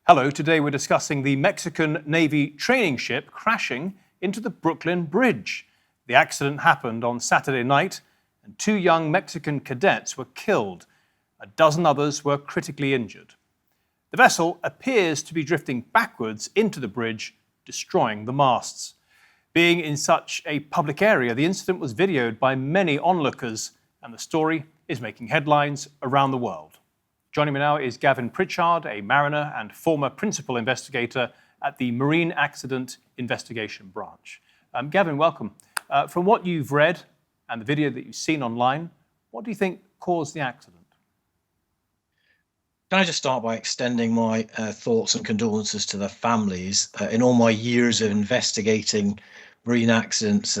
Hello, today we're discussing the Mexican Navy training ship crashing into the Brooklyn Bridge. The accident happened on Saturday night and 2 young Mexican cadets were killed. A dozen others were critically injured. The vessel appears to be drifting backwards into the bridge, destroying the masts. Being in such a public area, the incident was videoed by many onlookers and the story is making headlines around the world. Joining me now is Gavin Pritchard, a mariner and former principal investigator at the Marine Accident Investigation Branch. Gavin, welcome. From what you've read and the video that you've seen online, what do you think caused the accident? Can I just start by extending my thoughts and condolences to the families? In all my years of investigating marine accidents,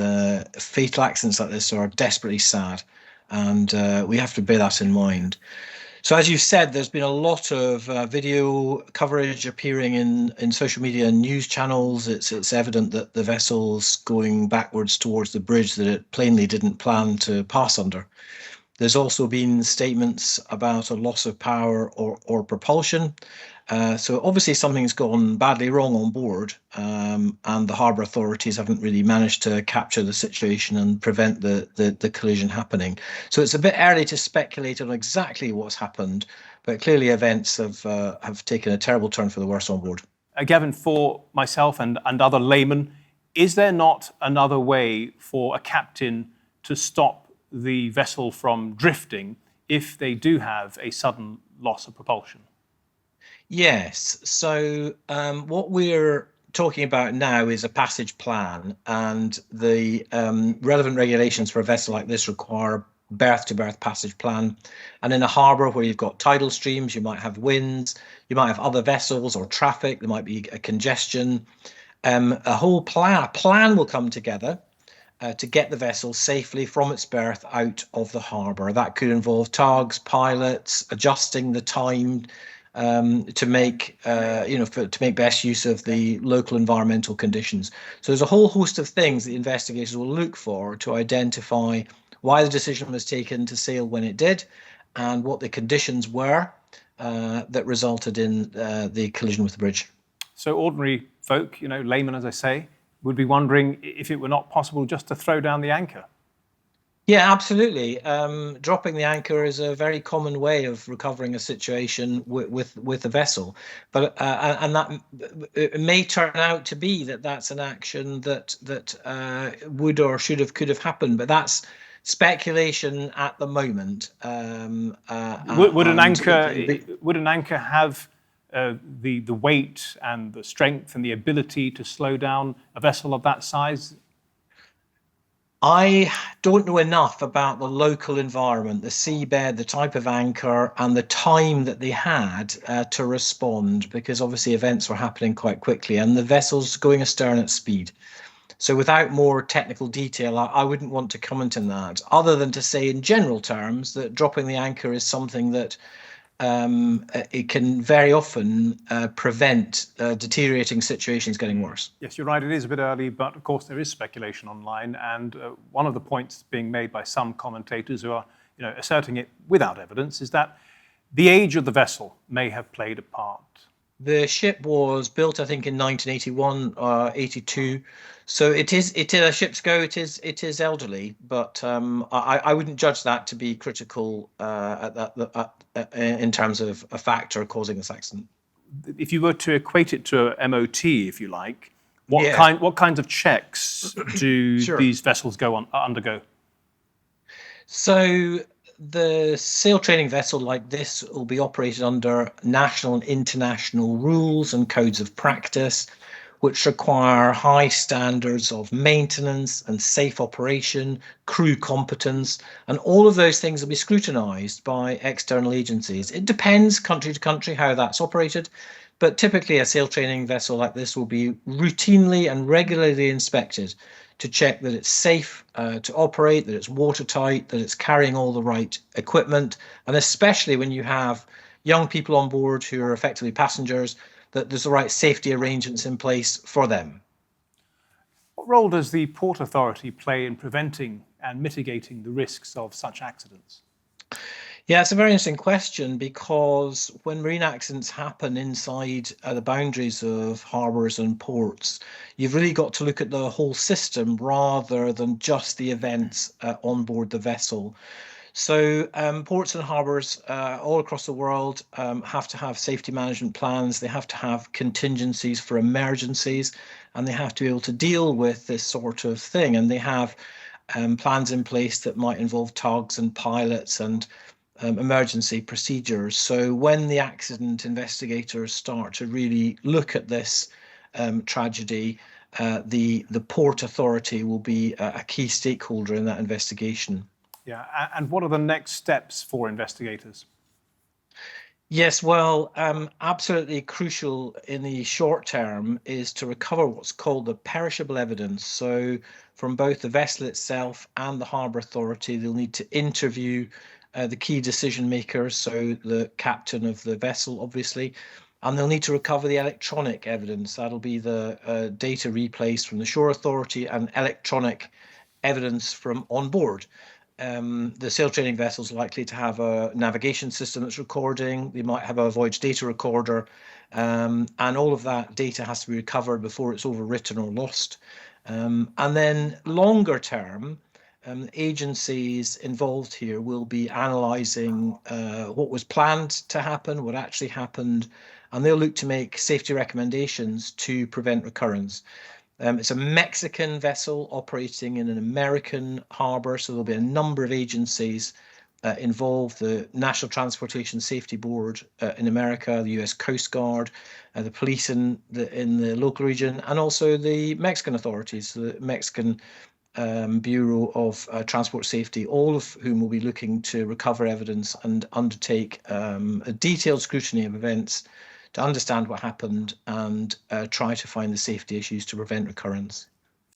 fatal accidents like this are desperately sad, and we have to bear that in mind. So as you've said, there's been a lot of video coverage appearing in social media and news channels. It's evident that the vessel's going backwards towards the bridge that it plainly didn't plan to pass under. There's also been statements about a loss of power or propulsion. So obviously something's gone badly wrong on board, and the harbour authorities haven't really managed to capture the situation and prevent the collision happening. So it's a bit early to speculate on exactly what's happened, but clearly events have taken a terrible turn for the worse on board. Gavin, for myself and other laymen, is there not another way for a captain to stop the vessel from drifting if they do have a sudden loss of propulsion? Yes. So what we're talking about now is a passage plan, and the relevant regulations for a vessel like this require berth-to-berth passage plan. And in a harbour where you've got tidal streams, you might have winds, you might have other vessels or traffic, there might be a congestion. A whole plan will come together to get the vessel safely from its berth out of the harbour. That could involve tugs, pilots, adjusting the time to make best use of the local environmental conditions. So there's a whole host of things the investigators will look for to identify why the decision was taken to sail when it did, and what the conditions were that resulted in the collision with the bridge. So ordinary folk, laymen, as I say, would be wondering if it were not possible just to throw down the anchor. Yeah, absolutely. Dropping the anchor is a very common way of recovering a situation with a vessel, but and that it may turn out to be that's an action that would or could have happened, but that's speculation at the moment. Would an anchor have the weight and the strength and the ability to slow down a vessel of that size? I don't know enough about the local environment, the seabed, the type of anchor, and the time that they had to respond, because obviously events were happening quite quickly and the vessel's going astern at speed. So without more technical detail, I wouldn't want to comment on that, other than to say in general terms that dropping the anchor is something that it can very often prevent deteriorating situations getting worse. Yes, you're right, it is a bit early, but of course there is speculation online, and one of the points being made by some commentators who are asserting it without evidence is that the age of the vessel may have played a part. The ship was built, I think, in 1981 or 82. So it is as ships go, it is elderly, but I wouldn't judge that to be critical in terms of a factor causing this accident. If you were to equate it to a MOT, if you like, what kinds of checks do these vessels undergo? So the sail training vessel like this will be operated under national and international rules and codes of practice, which require high standards of maintenance and safe operation, crew competence, and all of those things will be scrutinised by external agencies. It depends country to country how that's operated, but typically a sail training vessel like this will be routinely and regularly inspected to check that it's safe to operate, that it's watertight, that it's carrying all the right equipment, and especially when you have young people on board who are effectively passengers, that there's the right safety arrangements in place for them. What role does the Port Authority play in preventing and mitigating the risks of such accidents? Yeah, it's a very interesting question because when marine accidents happen inside the boundaries of harbours and ports, you've really got to look at the whole system rather than just the events on board the vessel. So ports and harbours all across the world have to have safety management plans. They have to have contingencies for emergencies, and they have to be able to deal with this sort of thing. And they have plans in place that might involve tugs and pilots and emergency procedures. So when the accident investigators start to really look at this tragedy, the port authority will be a key stakeholder in that investigation. Yeah, and what are the next steps for investigators? Yes, well, absolutely crucial in the short term is to recover what's called the perishable evidence. So, from both the vessel itself and the harbour authority, they'll need to interview the key decision makers, so the captain of the vessel, obviously, and they'll need to recover the electronic evidence. That'll be the data replays from the shore authority and electronic evidence from on board. The sail training vessel is likely to have a navigation system that's recording. They might have a voyage data recorder, and all of that data has to be recovered before it's overwritten or lost. And then longer term, agencies involved here will be analysing what was planned to happen, what actually happened, and they'll look to make safety recommendations to prevent recurrence. It's a Mexican vessel operating in an American harbour, so there'll be a number of agencies involved: the National Transportation Safety Board in America, the U.S. Coast Guard, the police in the local region, and also the Mexican authorities, the Mexican Bureau of Transport Safety, all of whom will be looking to recover evidence and undertake a detailed scrutiny of events to understand what happened and try to find the safety issues to prevent recurrence.